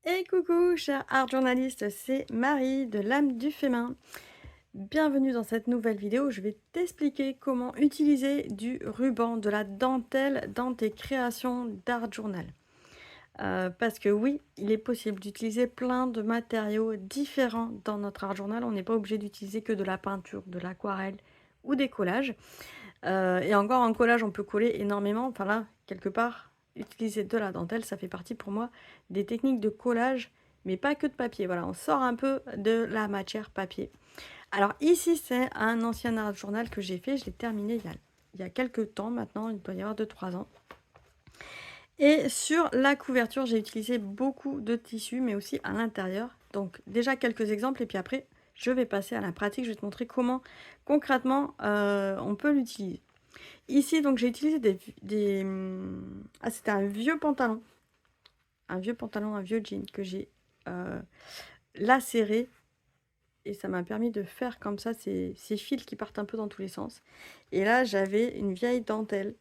Et coucou, cher art journaliste, c'est Marie de l'âme du féminin. Bienvenue dans cette nouvelle vidéo. Je vais t'expliquer comment utiliser du ruban, de la dentelle dans tes créations d'art journal. Parce que oui, il est possible d'utiliser plein de matériaux différents dans notre art journal. On n'est pas obligé d'utiliser que de la peinture, de l'aquarelle ou des collages. Et encore en collage, on peut coller énormément. Enfin là, quelque part, utiliser de la dentelle, ça fait partie pour moi des techniques de collage, mais pas que de papier. Voilà, on sort un peu de la matière papier. Alors ici, c'est un ancien art journal que j'ai fait. Je l'ai terminé il y a quelques temps maintenant, il doit y avoir 2-3 ans. Et sur la couverture, j'ai utilisé beaucoup de tissus, mais aussi à l'intérieur. Donc déjà quelques exemples, et puis après, je vais passer à la pratique. Je vais te montrer comment concrètement on peut l'utiliser. Ici, donc, j'ai utilisé Ah, c'était un vieux pantalon. Un vieux jean que j'ai lacéré. Et ça m'a permis de faire comme ça ces fils qui partent un peu dans tous les sens. Et là, j'avais une vieille dentelle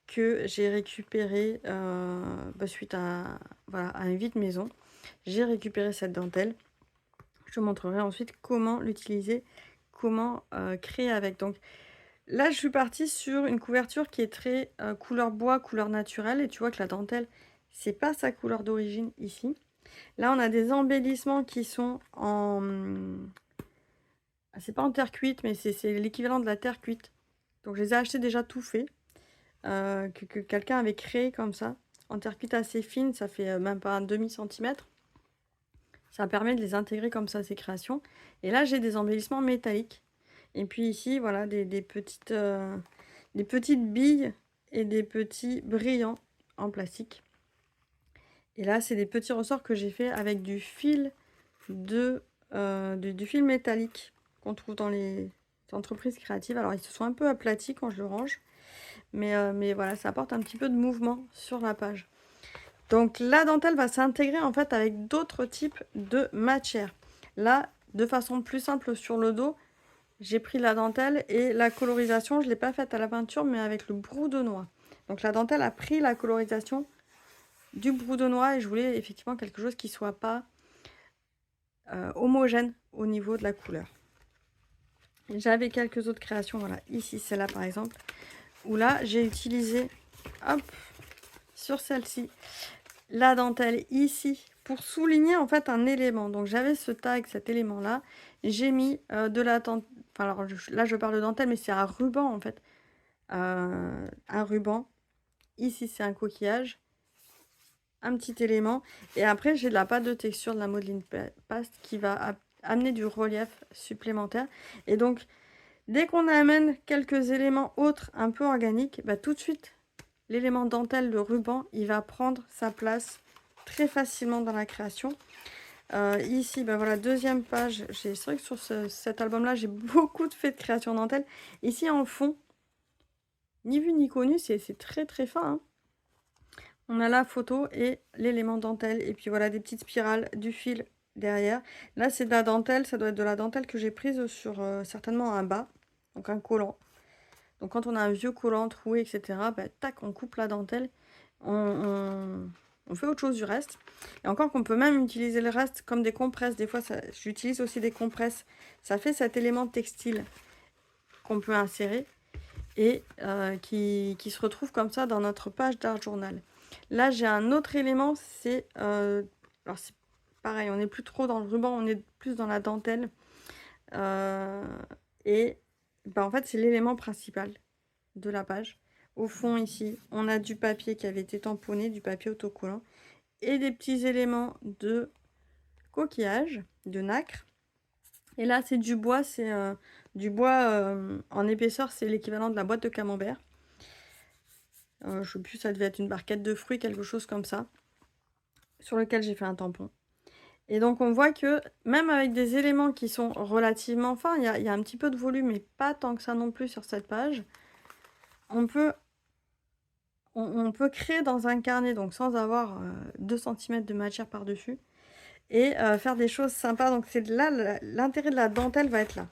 que j'ai récupérée suite à, voilà, à un vide-maison. J'ai récupéré cette dentelle. Je te montrerai ensuite comment l'utiliser, comment créer avec. Donc, là, je suis partie sur une couverture qui est très couleur bois, couleur naturelle. Et tu vois que la dentelle, c'est pas sa couleur d'origine ici. Là, on a des embellissements qui sont en... C'est pas en terre cuite, mais c'est l'équivalent de la terre cuite. Donc, je les ai achetés déjà tout faits. Que quelqu'un avait créé comme ça. En terre cuite assez fine, ça fait même pas un demi-centimètre. Ça permet de les intégrer comme ça, ces créations. Et là, j'ai des embellissements métalliques. Et puis ici, voilà, des petites billes et des petits brillants en plastique. Et là, c'est des petits ressorts que j'ai fait avec du fil du fil métallique qu'on trouve dans les entreprises créatives. Alors, ils se sont un peu aplatis quand je le range. Mais voilà, ça apporte un petit peu de mouvement sur la page. Donc, la dentelle va s'intégrer en fait avec d'autres types de matières. Là, de façon plus simple sur le dos, j'ai pris la dentelle et la colorisation, je ne l'ai pas faite à la peinture, mais avec le brou de noix. Donc la dentelle a pris la colorisation du brou de noix et je voulais effectivement quelque chose qui ne soit pas homogène au niveau de la couleur. J'avais quelques autres créations, voilà, ici, celle-là par exemple, où là, j'ai utilisé, hop, sur celle-ci, la dentelle ici, pour souligner en fait un élément. Donc j'avais ce tag, cet élément-là, j'ai mis de la dentelle. Enfin, alors là, je parle de dentelle, mais c'est un ruban en fait. Un ruban. Ici, c'est un coquillage. Un petit élément. Et après, j'ai de la pâte de texture de la modeling paste qui va amener du relief supplémentaire. Et donc, dès qu'on amène quelques éléments autres un peu organiques, bah, tout de suite, l'élément dentelle, le ruban, il va prendre sa place très facilement dans la création. Ici, ben voilà, deuxième page. C'est vrai que sur cet album-là, j'ai beaucoup de faits de création dentelle. Ici, en fond, ni vu ni connu, c'est très très fin. Hein. On a la photo et l'élément dentelle. Et puis voilà, des petites spirales, du fil derrière. Là, c'est de la dentelle. Ça doit être de la dentelle que j'ai prise sur certainement un bas, donc un collant. Donc quand on a un vieux collant troué, etc., ben, tac, on coupe la dentelle. On fait autre chose du reste. Et encore qu'on peut même utiliser le reste comme des compresses. Des fois, j'utilise aussi des compresses. Ça fait cet élément textile qu'on peut insérer et qui se retrouve comme ça dans notre page d'art journal. Là, j'ai un autre élément, c'est... alors, c'est pareil, on n'est plus trop dans le ruban, on est plus dans la dentelle. Et ben, en fait, c'est l'élément principal de la page. Au fond, ici, on a du papier qui avait été tamponné, du papier autocollant, et des petits éléments de coquillage, de nacre. Et là, c'est du bois, c'est du bois en épaisseur, c'est l'équivalent de la boîte de camembert. Je ne sais plus, ça devait être une barquette de fruits, quelque chose comme ça, sur lequel j'ai fait un tampon. Et donc, on voit que même avec des éléments qui sont relativement fins, il y a un petit peu de volume, mais pas tant que ça non plus sur cette page, on peut créer dans un carnet, donc sans avoir 2 cm de matière par-dessus, et faire des choses sympas. Donc c'est là, l'intérêt de la dentelle va être là.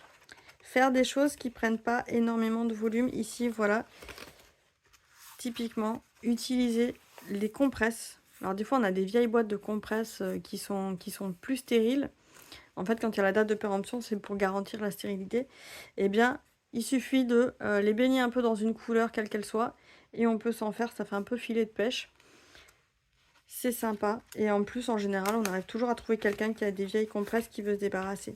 Faire des choses qui prennent pas énormément de volume. Ici, voilà, typiquement, utiliser les compresses. Alors des fois, on a des vieilles boîtes de compresses qui sont plus stériles. En fait, quand il y a la date de péremption, c'est pour garantir la stérilité. Eh bien, il suffit de les baigner un peu dans une couleur, quelle qu'elle soit, et on peut s'en faire, ça fait un peu filet de pêche. C'est sympa. Et en plus, en général, on arrive toujours à trouver quelqu'un qui a des vieilles compresses qui veut se débarrasser.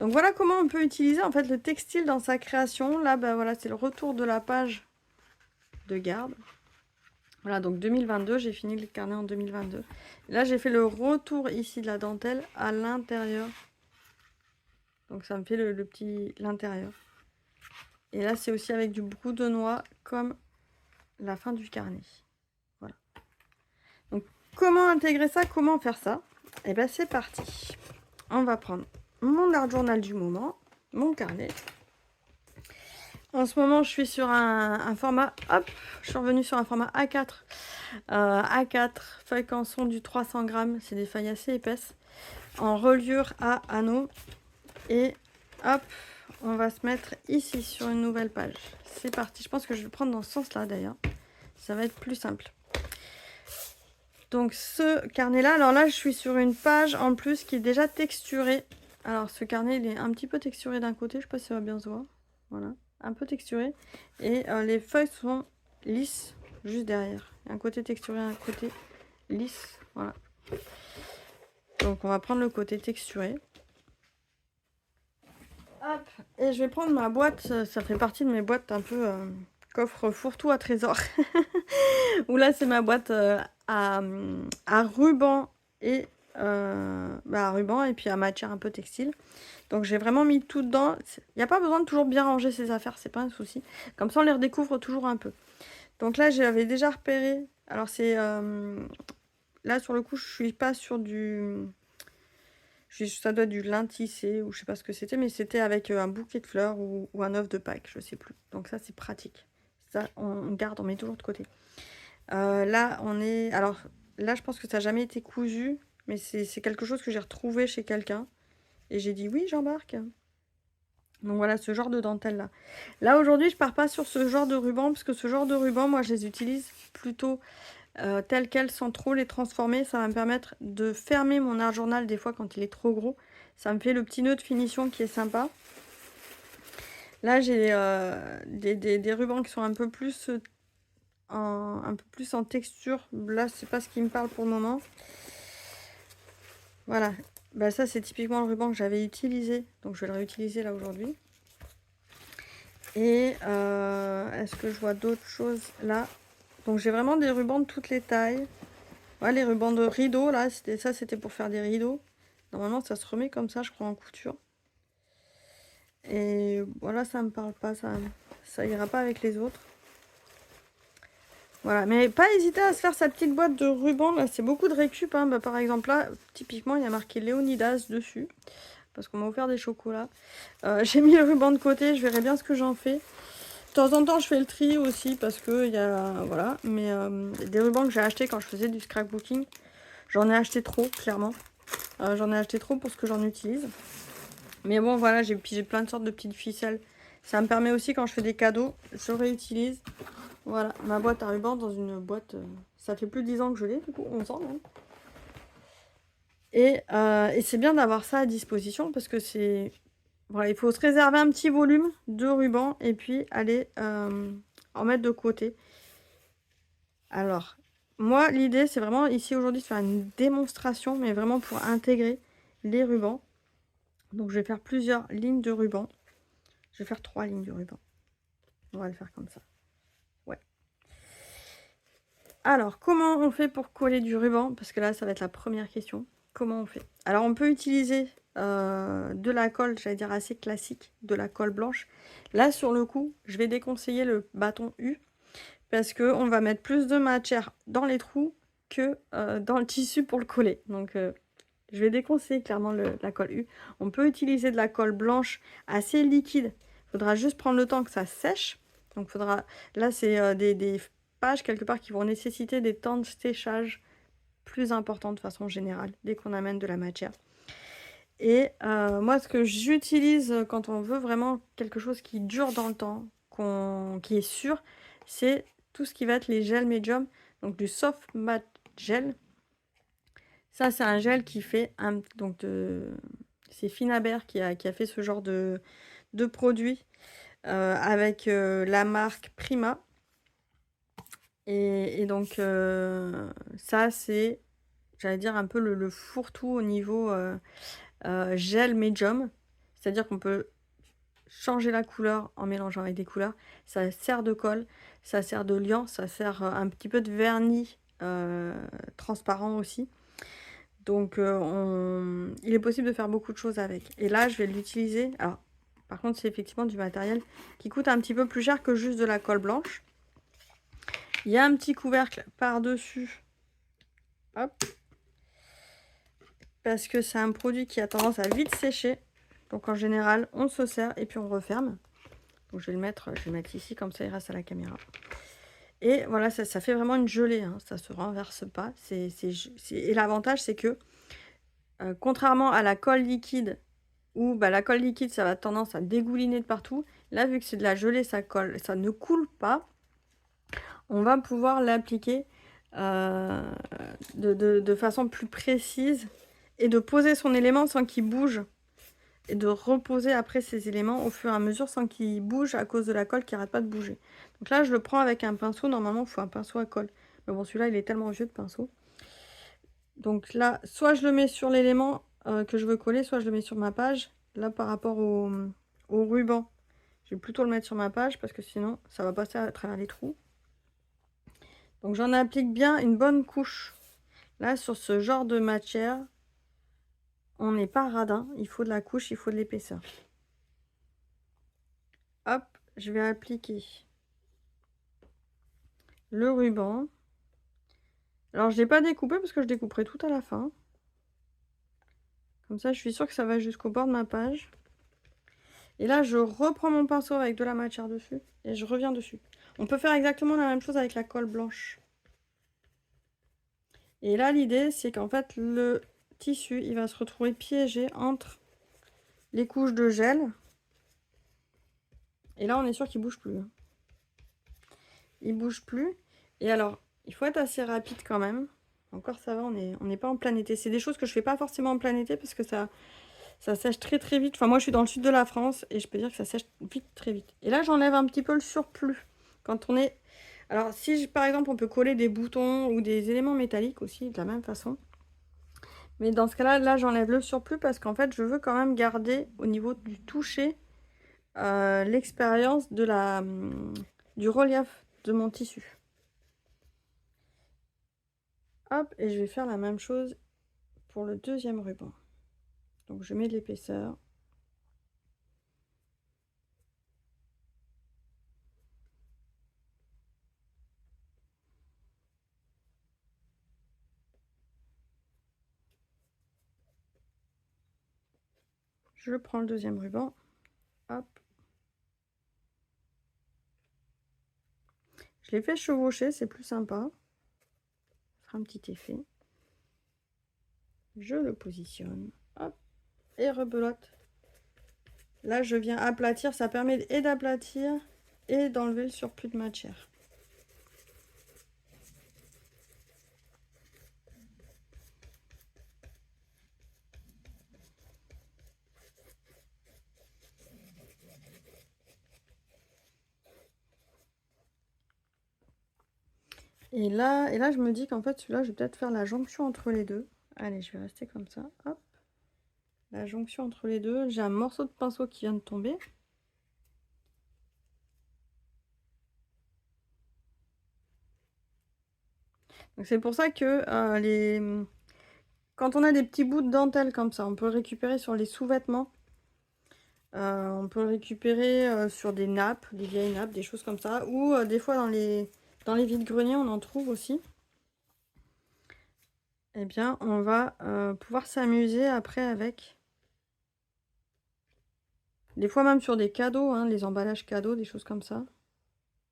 Donc voilà comment on peut utiliser en fait le textile dans sa création. Là, bah, voilà, c'est le retour de la page de garde. Voilà, donc 2022, j'ai fini le carnet en 2022. Là, j'ai fait le retour ici de la dentelle à l'intérieur. Donc ça me fait le petit l'intérieur. Et là, c'est aussi avec du brou de noix comme la fin du carnet. Voilà. Donc comment intégrer ça? Comment faire ça? Eh bien, c'est parti. On va prendre mon art journal du moment, mon carnet. En ce moment, je suis sur un format, hop, je suis revenue sur un format A4. A4, feuille canson du 300 grammes, c'est des feuilles assez épaisses, en reliure à anneaux. Et hop, on va se mettre ici sur une nouvelle page. C'est parti, je pense que je vais prendre dans ce sens-là d'ailleurs. Ça va être plus simple. Donc ce carnet-là, alors là, je suis sur une page en plus qui est déjà texturée. Alors ce carnet, il est un petit peu texturé d'un côté, je sais pas si ça va bien se voir. Voilà, un peu texturé. Et les feuilles sont lisses juste derrière. Un côté texturé, un côté lisse. Voilà. Donc on va prendre le côté texturé. Hop. Et je vais prendre ma boîte, ça fait partie de mes boîtes un peu coffre fourre-tout à trésor. Où là c'est ma boîte à ruban et à ruban et puis à matière un peu textile. Donc j'ai vraiment mis tout dedans. Il n'y a pas besoin de toujours bien ranger ses affaires, c'est pas un souci. Comme ça on les redécouvre toujours un peu. Donc là j'avais déjà repéré. Alors c'est là sur le coup je suis pas sur du... Ça doit être du lin tissé ou je sais pas ce que c'était, mais c'était avec un bouquet de fleurs ou un œuf de Pâques, je sais plus. Donc ça c'est pratique. Ça on garde, on met toujours de côté. Là on est... Alors là je pense que ça n'a jamais été cousu, mais c'est quelque chose que j'ai retrouvé chez quelqu'un. Et j'ai dit oui j'embarque. Donc voilà ce genre de dentelle là. Là aujourd'hui je pars pas sur ce genre de ruban, parce que ce genre de ruban moi je les utilise plutôt telles quelles sans trop les transformer. Ça va me permettre de fermer mon art journal des fois quand il est trop gros. Ça me fait le petit nœud de finition qui est sympa. Là j'ai des rubans qui sont un peu plus en texture. Là c'est pas ce qui me parle pour le moment. Voilà, bah, ça c'est typiquement le ruban que j'avais utilisé, donc je vais le réutiliser là aujourd'hui. Et est-ce que je vois d'autres choses là? Donc j'ai vraiment des rubans de toutes les tailles. Ouais, les rubans de rideaux là, c'était pour faire des rideaux. Normalement ça se remet comme ça je crois en couture. Et voilà, ça me parle pas, ça ira pas avec les autres. Voilà, mais pas hésiter à se faire sa petite boîte de rubans. Là c'est beaucoup de récup hein. Bah, par exemple là, typiquement il y a marqué Léonidas dessus. Parce qu'on m'a offert des chocolats. J'ai mis le ruban de côté, je verrai bien ce que j'en fais. De temps en temps, je fais le tri aussi parce que il y a... Voilà, mais des rubans que j'ai achetés quand je faisais du scrapbooking. J'en ai acheté trop, clairement. J'en ai acheté trop pour ce que j'en utilise. Mais bon, voilà, j'ai plein de sortes de petites ficelles. Ça me permet aussi, quand je fais des cadeaux, je réutilise. Voilà, ma boîte à ruban dans une boîte... ça fait plus de 10 ans que je l'ai, du coup, 11 ans même. Et c'est bien d'avoir ça à disposition parce que c'est... Voilà, il faut se réserver un petit volume de ruban et puis aller en mettre de côté. Alors, moi, l'idée, c'est vraiment ici aujourd'hui de faire une démonstration, mais vraiment pour intégrer les rubans. Donc, je vais faire plusieurs lignes de ruban. Je vais faire 3 lignes de ruban. On va le faire comme ça. Ouais. Alors, comment on fait pour coller du ruban? Parce que là, ça va être la première question. Comment on fait? Alors, on peut utiliser de la colle, j'allais dire assez classique, de la colle blanche. Là, sur le coup, je vais déconseiller le bâton U parce qu'on va mettre plus de matière dans les trous que dans le tissu pour le coller. Donc, je vais déconseiller clairement la colle U. On peut utiliser de la colle blanche assez liquide. Il faudra juste prendre le temps que ça sèche. Donc, faudra... Là, c'est des pages quelque part qui vont nécessiter des temps de séchage plus importants de façon générale dès qu'on amène de la matière. Et moi, ce que j'utilise quand on veut vraiment quelque chose qui dure dans le temps, qui est sûr, c'est tout ce qui va être les gels médiums, donc du soft matte gel. Ça, c'est un gel qui fait c'est Finaber qui a fait ce genre de produit avec la marque Prima. Et donc, ça, c'est, j'allais dire, un peu le fourre-tout au niveau gel médium. C'est-à-dire qu'on peut changer la couleur en mélangeant avec des couleurs. Ça sert de colle, ça sert de liant, ça sert un petit peu de vernis transparent aussi. Donc, il est possible de faire beaucoup de choses avec. Et là, je vais l'utiliser. Alors, par contre, c'est effectivement du matériel qui coûte un petit peu plus cher que juste de la colle blanche. Il y a un petit couvercle par-dessus. Hop. Parce que c'est un produit qui a tendance à vite sécher. Donc, en général, on se sert et puis on referme. Donc, je vais le mettre ici, comme ça, il reste à la caméra. Et voilà, ça fait vraiment une gelée. Hein. Ça ne se renverse pas. Et l'avantage, c'est que contrairement à la colle liquide, où la colle liquide, ça va tendance à dégouliner de partout. Là, vu que c'est de la gelée, ça colle, ça ne coule pas. On va pouvoir l'appliquer de façon plus précise et de poser son élément sans qu'il bouge. Et de reposer après ces éléments au fur et à mesure sans qu'il bouge à cause de la colle qui n'arrête pas de bouger. Donc là, je le prends avec un pinceau. Normalement, il faut un pinceau à colle. Mais bon, celui-là, il est tellement vieux de pinceau. Donc là, soit je le mets sur l'élément que je veux coller, soit je le mets sur ma page. Là, par rapport au ruban, je vais plutôt le mettre sur ma page parce que sinon, ça va passer à travers les trous. Donc j'en applique bien une bonne couche. Là, sur ce genre de matière, on n'est pas radin. Il faut de la couche, il faut de l'épaisseur. Hop, je vais appliquer le ruban. Alors, je ne l'ai pas découpé parce que je découperai tout à la fin. Comme ça, je suis sûre que ça va jusqu'au bord de ma page. Et là, je reprends mon pinceau avec de la matière dessus et je reviens dessus. On peut faire exactement la même chose avec la colle blanche. Et là, l'idée, c'est qu'en fait, le tissu, il va se retrouver piégé entre les couches de gel. Et là, on est sûr qu'il ne bouge plus. Il ne bouge plus. Et alors, il faut être assez rapide quand même. Encore, ça va, on n'est pas en plein été. C'est des choses que je ne fais pas forcément en plein été parce que ça sèche très très vite. Enfin, moi, je suis dans le sud de la France et je peux dire que ça sèche vite, très vite. Et là, j'enlève un petit peu le surplus. Quand on est... Alors, si par exemple, on peut coller des boutons ou des éléments métalliques aussi, de la même façon. Mais dans ce cas-là, là, j'enlève le surplus parce qu'en fait, je veux quand même garder au niveau du toucher l'expérience du relief de mon tissu. Hop, et je vais faire la même chose pour le deuxième ruban. Donc, je mets de l'épaisseur. Je prends le deuxième ruban. Hop. Je l'ai fait chevaucher, c'est plus sympa. Ça fera un petit effet. Je le positionne. Hop. Et rebelote. Là, je viens aplatir. Ça permet et d'aplatir et d'enlever le surplus de matière. Et là, je me dis qu'en fait, celui-là, je vais peut-être faire la jonction entre les deux. Allez, je vais rester comme ça. Hop. La jonction entre les deux. J'ai un morceau de pinceau qui vient de tomber. Donc c'est pour ça que quand on a des petits bouts de dentelle comme ça, on peut récupérer sur les sous-vêtements. On peut récupérer sur des nappes, des vieilles nappes, des choses comme ça. Ou des fois dans les vides-greniers, on en trouve aussi. Eh bien, on va pouvoir s'amuser après avec. Des fois même sur des cadeaux, hein, les emballages cadeaux, des choses comme ça.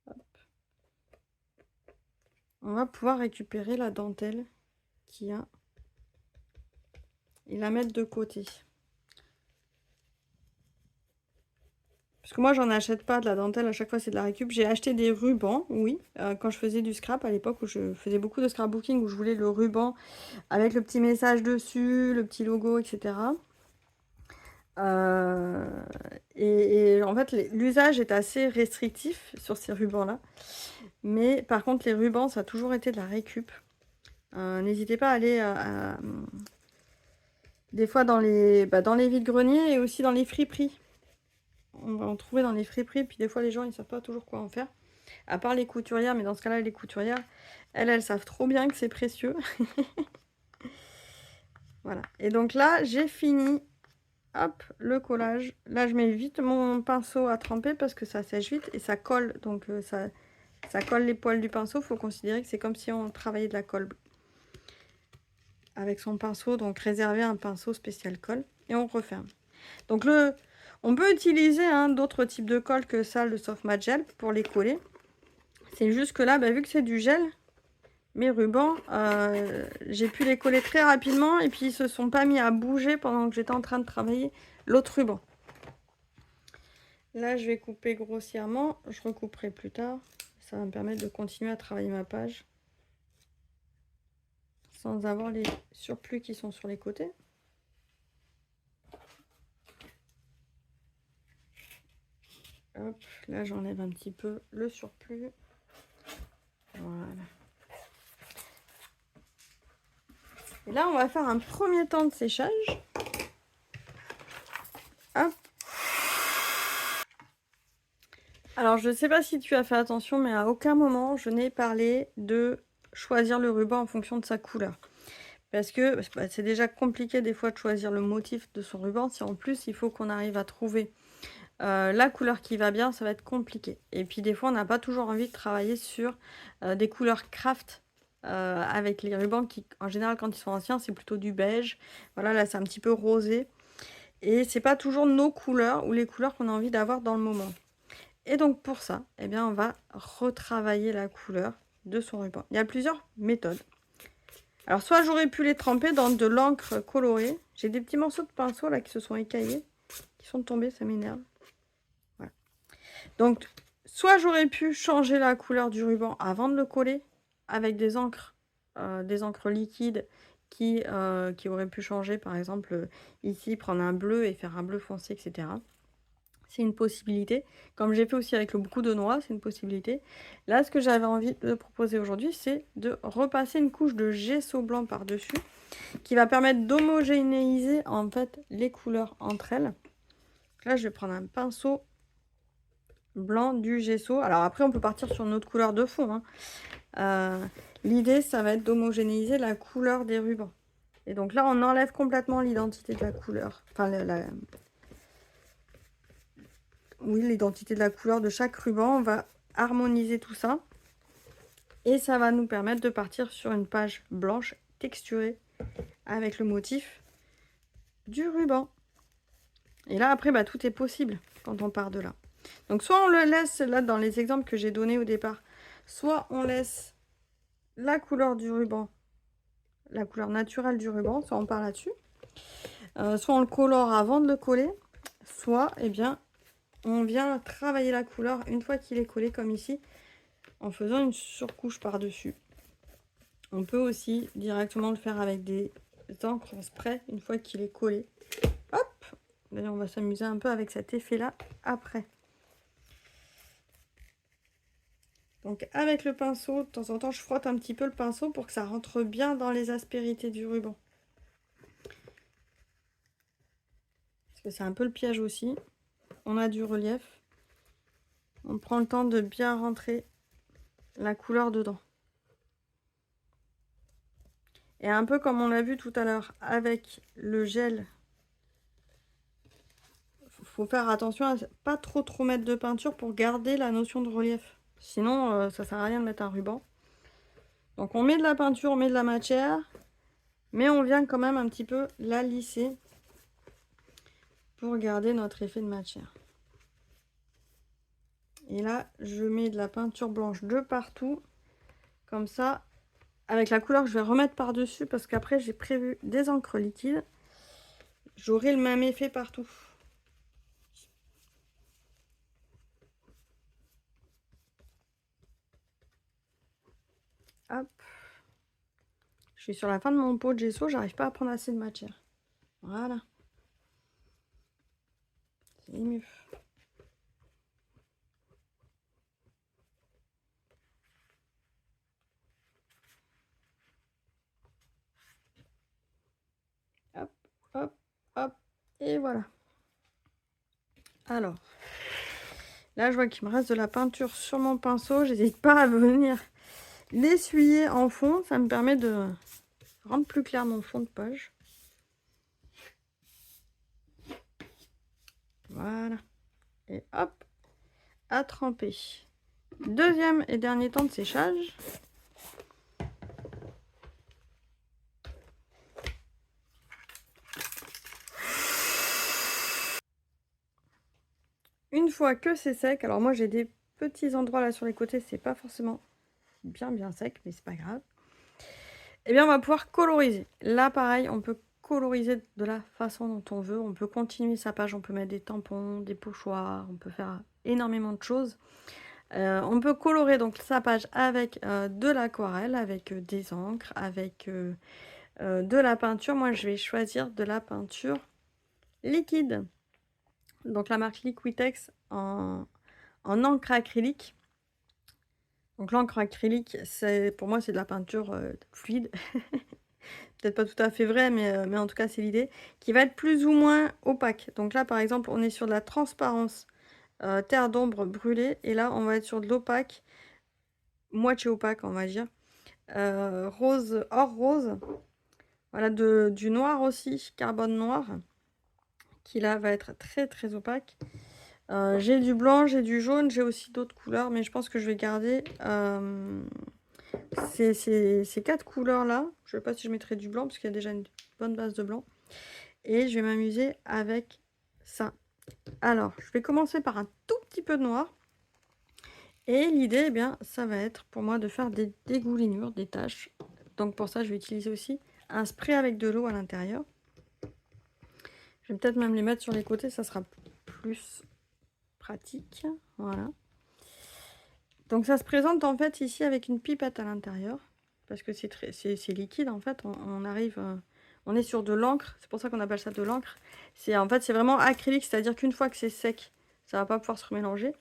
Hop. On va pouvoir récupérer la dentelle qu'il y a et la mettre de côté. parce que moi j'en achète pas de la dentelle, à chaque fois c'est de la récup. J'ai acheté des rubans, oui, quand je faisais du scrap à l'époque où je faisais beaucoup de scrapbooking, où je voulais le ruban avec le petit message dessus, le petit logo, etc. Euh, et en fait l'usage est assez restrictif sur ces rubans là. Mais par contre les rubans ça a toujours été de la récup. N'hésitez pas à aller des fois dans les vides-greniers et aussi dans les friperies. On va en trouver dans les friperies, puis des fois les gens ils savent pas toujours quoi en faire. À part les couturières, mais dans ce cas-là, les couturières, elles savent trop bien que c'est précieux. Voilà. Et donc là, j'ai fini, hop, le collage. Là, je mets vite mon pinceau à tremper parce que ça sèche vite et ça colle. Donc ça colle les poils du pinceau. Il faut considérer que c'est comme si on travaillait de la colle avec son pinceau. Donc réserver un pinceau spécial colle et on referme. Donc on peut utiliser d'autres types de colle que ça, le soft matte gel, pour les coller. C'est juste que là, vu que c'est du gel, mes rubans, j'ai pu les coller très rapidement et puis ils se sont pas mis à bouger pendant que j'étais en train de travailler l'autre ruban. Là, je vais couper grossièrement. Je recouperai plus tard. Ça va me permettre de continuer à travailler ma page sans avoir les surplus qui sont sur les côtés. Hop, là j'enlève un petit peu le surplus. Voilà. Et là, on va faire un premier temps de séchage. Hop. Alors, je ne sais pas si tu as fait attention, mais à aucun moment, je n'ai parlé de choisir le ruban en fonction de sa couleur. Parce que c'est déjà compliqué des fois de choisir le motif de son ruban. Si en plus, il faut qu'on arrive à trouver la couleur qui va bien, ça va être compliqué. Et puis des fois, on n'a pas toujours envie de travailler sur des couleurs craft avec les rubans qui, en général, quand ils sont anciens, c'est plutôt du beige. Voilà, là, c'est un petit peu rosé. Et c'est pas toujours nos couleurs ou les couleurs qu'on a envie d'avoir dans le moment. Et donc pour ça, eh bien, on va retravailler la couleur de son ruban. Il y a plusieurs méthodes. Alors soit j'aurais pu les tremper dans de l'encre colorée. J'ai des petits morceaux de pinceau là qui se sont écaillés, qui sont tombés, ça m'énerve. Voilà. Donc soit j'aurais pu changer la couleur du ruban avant de le coller avec des encres liquides qui auraient pu changer, par exemple ici prendre un bleu et faire un bleu foncé, etc. C'est une possibilité. Comme j'ai fait aussi avec le beaucoup de noix, c'est une possibilité. Là, ce que j'avais envie de proposer aujourd'hui, c'est de repasser une couche de gesso blanc par-dessus qui va permettre d'homogénéiser en fait les couleurs entre elles. Là, je vais prendre un pinceau blanc, du gesso. Alors après, on peut partir sur une autre couleur de fond. L'idée, ça va être d'homogénéiser la couleur des rubans. Et donc là, on enlève complètement l'identité de la couleur. Enfin, l'identité de la couleur de chaque ruban. On va harmoniser tout ça. Et ça va nous permettre de partir sur une page blanche texturée avec le motif du ruban. Et là, après, tout est possible quand on part de là. Donc, soit on le laisse, là, dans les exemples que j'ai donnés au départ, soit on laisse la couleur du ruban, la couleur naturelle du ruban, soit on part là-dessus. Soit on le colore avant de le coller, soit, eh bien, on vient travailler la couleur une fois qu'il est collé comme ici en faisant une surcouche par-dessus. On peut aussi directement le faire avec des encres en spray une fois qu'il est collé. Hop! D'ailleurs, on va s'amuser un peu avec cet effet-là après. Donc avec le pinceau, de temps en temps, je frotte un petit peu le pinceau pour que ça rentre bien dans les aspérités du ruban. Parce que c'est un peu le piège aussi. On a du relief. On prend le temps de bien rentrer la couleur dedans. Et un peu comme on l'a vu tout à l'heure avec le gel, il faut faire attention à pas trop mettre de peinture pour garder la notion de relief. Sinon, ça sert à rien de mettre un ruban. Donc on met de la peinture, on met de la matière, mais on vient quand même un petit peu la lisser pour garder notre effet de matière. Et là, je mets de la peinture blanche de partout. Comme ça, avec la couleur que je vais remettre par-dessus, parce qu'après, j'ai prévu des encres liquides. J'aurai le même effet partout. Hop. Je suis sur la fin de mon pot de gesso, j'arrive pas à prendre assez de matière. Voilà. C'est mieux. Hop, hop, hop. Et voilà. Alors, là, je vois qu'il me reste de la peinture sur mon pinceau. J'hésite pas à venir l'essuyer en fond. Ça me permet de rendre plus clair mon fond de page. Voilà. Et hop, à tremper. Deuxième et dernier temps de séchage. Une fois que c'est sec, alors moi j'ai des petits endroits là sur les côtés, c'est pas forcément bien sec, mais c'est pas grave. Et bien on va pouvoir coloriser. Là pareil, on peut coloriser de la façon dont on veut. On peut continuer sa page, on peut mettre des tampons, des pochoirs, on peut faire énormément de choses. On peut colorer donc sa page avec de l'aquarelle, avec des encres, avec de la peinture. Moi je vais choisir de la peinture liquide. Donc la marque Liquitex en encre acrylique. Donc l'encre acrylique, pour moi c'est de la peinture fluide. Peut-être pas tout à fait vrai, mais en tout cas c'est l'idée. Qui va être plus ou moins opaque. Donc là par exemple on est sur de la transparence terre d'ombre brûlée. Et là on va être sur de l'opaque, moitié opaque on va dire. Rose, or rose. Voilà, du noir aussi, carbone noir. Qui là va être très opaque. J'ai du blanc, j'ai du jaune, j'ai aussi d'autres couleurs, mais je pense que je vais garder ces quatre couleurs là. Je ne sais pas si je mettrai du blanc parce qu'il y a déjà une bonne base de blanc. Et je vais m'amuser avec ça. Alors, je vais commencer par un tout petit peu de noir. Et l'idée, eh bien, ça va être pour moi de faire des dégoulinures, des taches. Donc pour ça, je vais utiliser aussi un spray avec de l'eau à l'intérieur. Je vais peut-être même les mettre sur les côtés, ça sera plus pratique. Voilà. Donc ça se présente en fait ici avec une pipette à l'intérieur. Parce que c'est liquide en fait. On arrive... on est sur de l'encre, c'est pour ça qu'on appelle ça de l'encre. En fait, c'est vraiment acrylique, c'est-à-dire qu'une fois que c'est sec, ça va pas pouvoir se remélanger.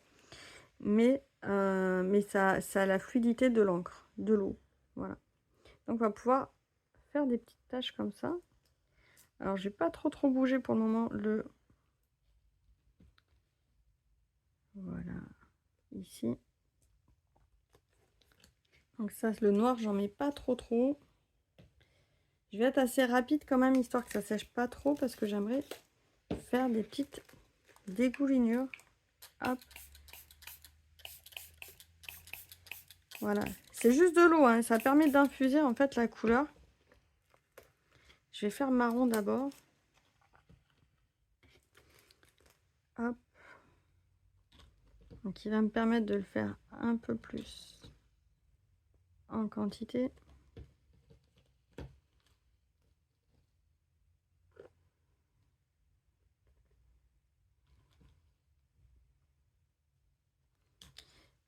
Mais ça a la fluidité de l'encre, de l'eau. Voilà. Donc on va pouvoir faire des petites taches comme ça. Alors je vais pas trop bouger pour le moment Voilà, ici. Donc ça, le noir, j'en mets pas trop. Je vais être assez rapide quand même, histoire que ça sèche pas trop, parce que j'aimerais faire des petites dégoulinures. Hop. Voilà. C'est juste de l'eau, hein. Ça permet d'infuser en fait la couleur. Je vais faire marron d'abord. Hop. Donc il va me permettre de le faire un peu plus en quantité.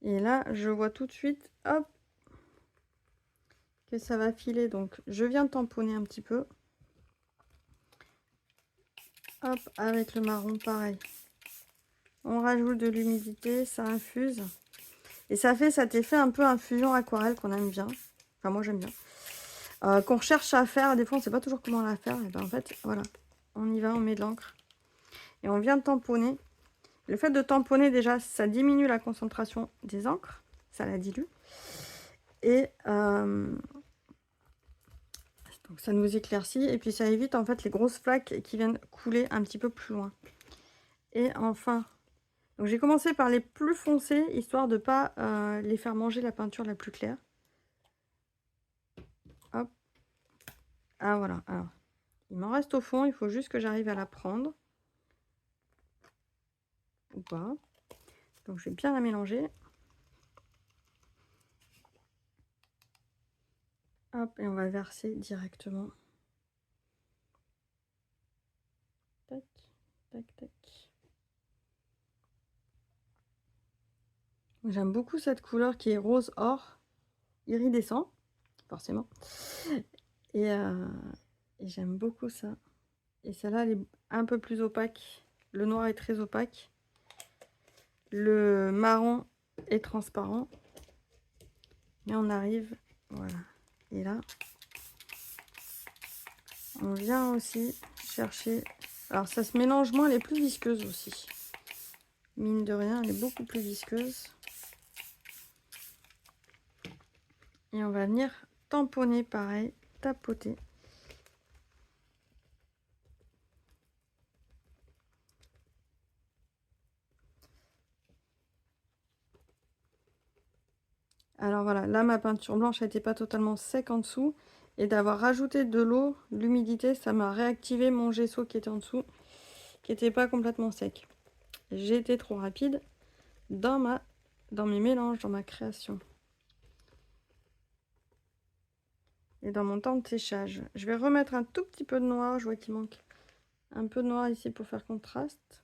Et là, je vois tout de suite, hop, que ça va filer. Donc, je viens tamponner un petit peu. Hop, avec le marron, pareil. On rajoute de l'humidité, ça infuse. Et ça fait cet effet un peu infusion aquarelle qu'on aime bien. Enfin, moi, j'aime bien. Qu'on cherche à faire. Des fois, on ne sait pas toujours comment la faire. Et ben, en fait, voilà. On y va, on met de l'encre. Et on vient tamponner. Le fait de tamponner, déjà, ça diminue la concentration des encres. Ça la dilue. Et donc ça nous éclaircit. Et puis ça évite en fait les grosses flaques qui viennent couler un petit peu plus loin. Et enfin, donc j'ai commencé par les plus foncés, histoire de ne pas les faire manger la peinture la plus claire. Hop. Ah voilà. Alors, il m'en reste au fond. Il faut juste que j'arrive à la prendre. Ou pas. Donc je vais bien la mélanger. Hop, et on va verser directement. Tac, tac, tac. J'aime beaucoup cette couleur qui est rose or, iridescent. forcément. Et j'aime beaucoup ça. Et celle-là, elle est un peu plus opaque. Le noir est très opaque. Le marron est transparent. Et on arrive, voilà. Et là, on vient aussi chercher... Alors, ça se mélange moins, elle est plus visqueuse aussi. Mine de rien, elle est beaucoup plus visqueuse. Et on va venir tamponner pareil, tapoter. Alors voilà, là ma peinture blanche n'était pas totalement sec en dessous. Et d'avoir rajouté de l'eau, l'humidité, ça m'a réactivé mon gesso qui était en dessous, qui n'était pas complètement sec. J'ai été trop rapide dans mes mélanges, dans ma création. Et dans mon temps de séchage. Je vais remettre un tout petit peu de noir, je vois qu'il manque un peu de noir ici pour faire contraste.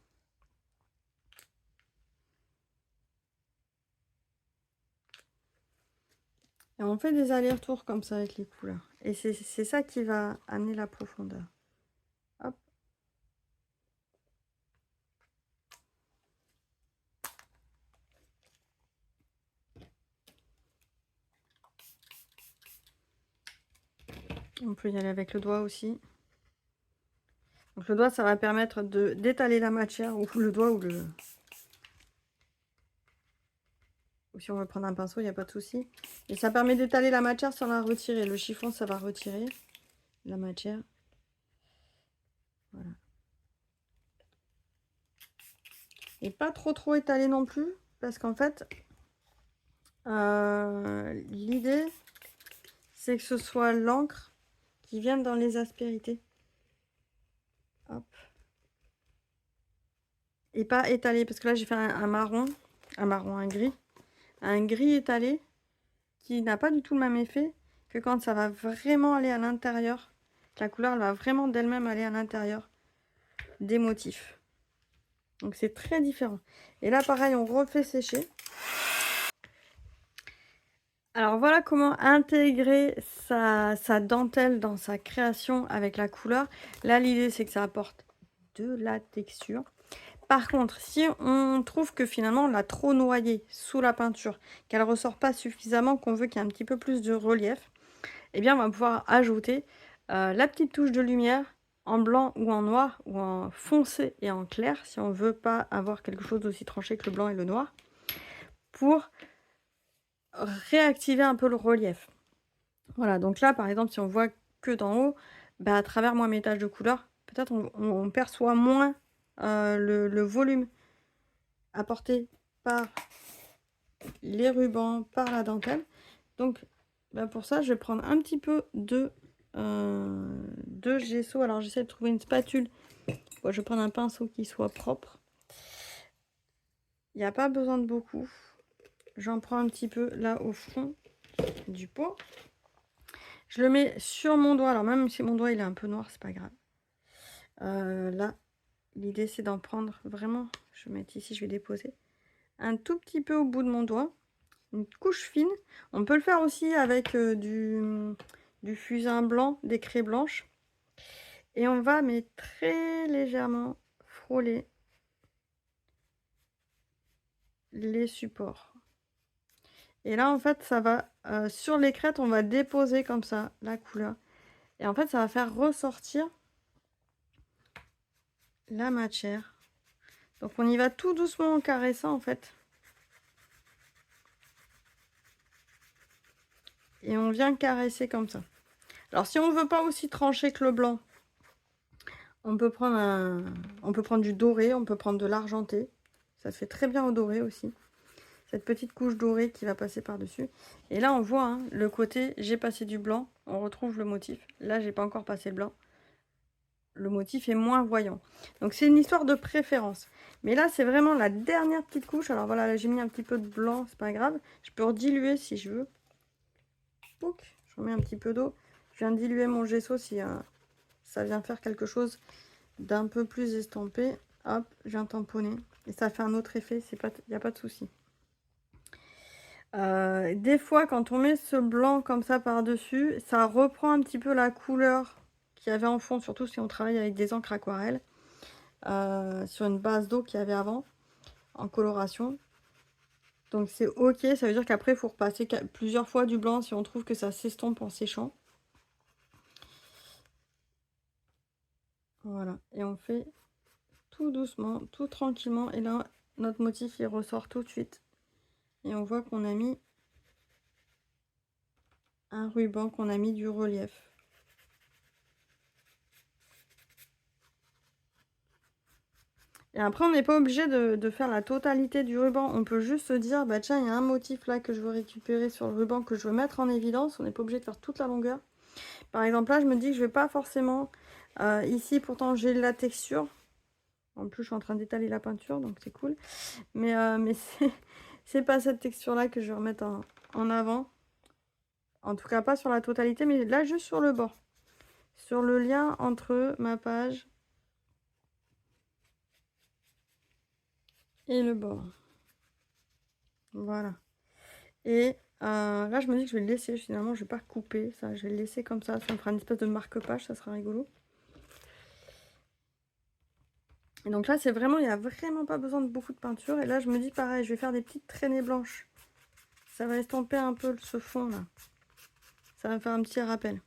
Et on fait des allers-retours comme ça avec les couleurs. Et c'est ça qui va amener la profondeur. Hop. On peut y aller avec le doigt aussi. Donc le doigt, ça va permettre d'étaler la matière, ou le doigt, ou si on veut prendre un pinceau, il n'y a pas de souci. Et ça permet d'étaler la matière sans la retirer. Le chiffon, ça va retirer la matière. Voilà. Et pas trop étalé non plus, parce qu'en fait, l'idée, c'est que ce soit l'encre qui vienne dans les aspérités. Hop. Et pas étalé, parce que là, j'ai fait un marron, un gris. Un gris étalé qui n'a pas du tout le même effet que quand ça va vraiment aller à l'intérieur. La couleur, elle va vraiment d'elle-même aller à l'intérieur des motifs. Donc c'est très différent. Et là, pareil, on refait sécher. Alors voilà comment intégrer sa dentelle dans sa création avec la couleur. Là, l'idée, c'est que ça apporte de la texture. Par contre, si on trouve que finalement, on l'a trop noyée sous la peinture, qu'elle ne ressort pas suffisamment, qu'on veut qu'il y ait un petit peu plus de relief, eh bien, on va pouvoir ajouter la petite touche de lumière en blanc ou en noir, ou en foncé et en clair, si on ne veut pas avoir quelque chose d'aussi tranché que le blanc et le noir, pour réactiver un peu le relief. Voilà, donc là, par exemple, si on voit que d'en haut, bah, à travers moi mes taches de couleur, peut-être on perçoit moins le volume apporté par les rubans, par la dentelle. Donc, bah, pour ça, je vais prendre un petit peu de gesso. Alors, j'essaie de trouver une spatule. Bon, je vais prendre un pinceau qui soit propre. Il n'y a pas besoin de beaucoup. J'en prends un petit peu là au fond du pot. Je le mets sur mon doigt. Alors, même si mon doigt il est un peu noir, c'est pas grave. Là, l'idée c'est d'en prendre vraiment. Je vais mettre ici, je vais déposer un tout petit peu au bout de mon doigt. Une couche fine. On peut le faire aussi avec du fusain blanc, des craies blanches. Et on va, mais très légèrement, frôler les supports. Et là, en fait, ça va, sur les crêtes, on va déposer comme ça la couleur. Et en fait, ça va faire ressortir la matière. Donc, on y va tout doucement en caressant, en fait. Et on vient caresser comme ça. Alors, si on ne veut pas aussi trancher que le blanc, on peut prendre du doré, on peut prendre de l'argenté. Ça se fait très bien au doré aussi. Cette petite couche dorée qui va passer par-dessus. Et là, on voit hein, le côté, j'ai passé du blanc, on retrouve le motif. Là, j'ai pas encore passé le blanc. Le motif est moins voyant. Donc, c'est une histoire de préférence. Mais là, c'est vraiment la dernière petite couche. Alors voilà, j'ai mis un petit peu de blanc, c'est pas grave. Je peux rediluer si je veux. Donc, je remets un petit peu d'eau. Je viens de diluer mon gesso si ça vient faire quelque chose d'un peu plus estampé. Hop, je viens tamponner. Et ça fait un autre effet, il n'y a pas de souci. Des fois, quand on met ce blanc comme ça par-dessus, ça reprend un petit peu la couleur qu'il y avait en fond, surtout si on travaille avec des encres aquarelles, sur une base d'eau qu'il y avait avant, en coloration. Donc c'est ok, ça veut dire qu'après, il faut repasser plusieurs fois du blanc si on trouve que ça s'estompe en séchant. Voilà, et on fait tout doucement, tout tranquillement, et là, notre motif, il ressort tout de suite. Et on voit qu'on a mis un ruban, qu'on a mis du relief. Et après, on n'est pas obligé de faire la totalité du ruban. On peut juste se dire, bah tiens, il y a un motif là que je veux récupérer sur le ruban, que je veux mettre en évidence. On n'est pas obligé de faire toute la longueur. Par exemple, là, je me dis que je vais pas forcément... ici, pourtant, j'ai la texture. En plus, je suis en train d'étaler la peinture, donc c'est cool. Mais c'est pas cette texture-là que je vais remettre en avant. En tout cas, pas sur la totalité, mais là, juste sur le bord. Sur le lien entre ma page et le bord. Voilà. Et là, je me dis que je vais le laisser. Finalement, je vais pas couper ça. Je vais le laisser comme ça. Ça me fera une espèce de marque-page. Ça sera rigolo. Et donc là, c'est vraiment... Il n'y a vraiment pas besoin de beaucoup de peinture. Et là, je me dis pareil. Je vais faire des petites traînées blanches. Ça va estomper un peu ce fond là. Ça va me faire un petit rappel.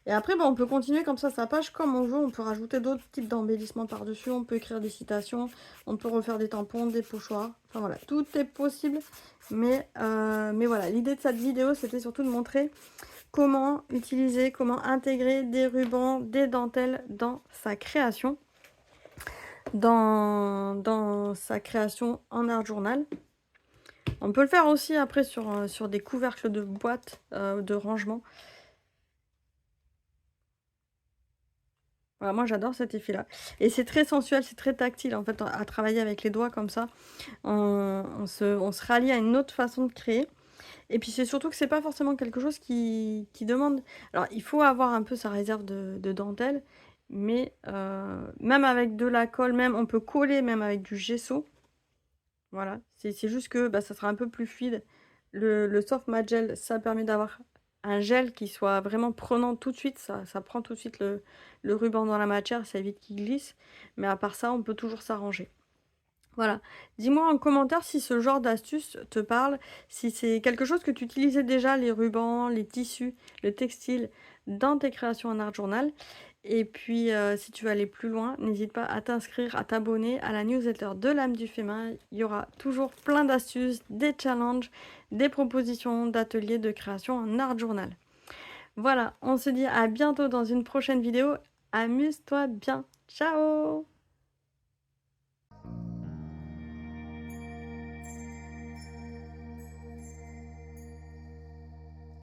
Et après, on peut continuer comme ça sa page comme on veut. On peut rajouter d'autres types d'embellissements par-dessus. On peut écrire des citations. On peut refaire des tampons, des pochoirs. Enfin voilà, tout est possible. Mais voilà, l'idée de cette vidéo, c'était surtout de montrer comment utiliser, comment intégrer des rubans, des dentelles dans sa création. Dans sa création en art journal. On peut le faire aussi après sur des couvercles de boîtes de rangement. Voilà, moi j'adore cet effet-là. Et c'est très sensuel, c'est très tactile en fait, à travailler avec les doigts comme ça. On se rallie à une autre façon de créer. Et puis c'est surtout que c'est pas forcément quelque chose qui demande... Alors il faut avoir un peu sa réserve de dentelle, mais même avec de la colle, même on peut coller même avec du gesso. Voilà, c'est juste que ça sera un peu plus fluide. Le soft matte gel, ça permet d'avoir un gel qui soit vraiment prenant tout de suite. Ça prend tout de suite le ruban dans la matière, ça évite qu'il glisse. Mais à part ça, on peut toujours s'arranger. Voilà, dis-moi en commentaire si ce genre d'astuce te parle, si c'est quelque chose que tu utilisais déjà, les rubans, les tissus, le textile, dans tes créations en art journal. Et puis, si tu veux aller plus loin, n'hésite pas à t'inscrire, à t'abonner à la newsletter de l'âme du féminin. Il y aura toujours plein d'astuces, des challenges, des propositions d'ateliers de création en art journal. Voilà, on se dit à bientôt dans une prochaine vidéo. Amuse-toi bien. Ciao!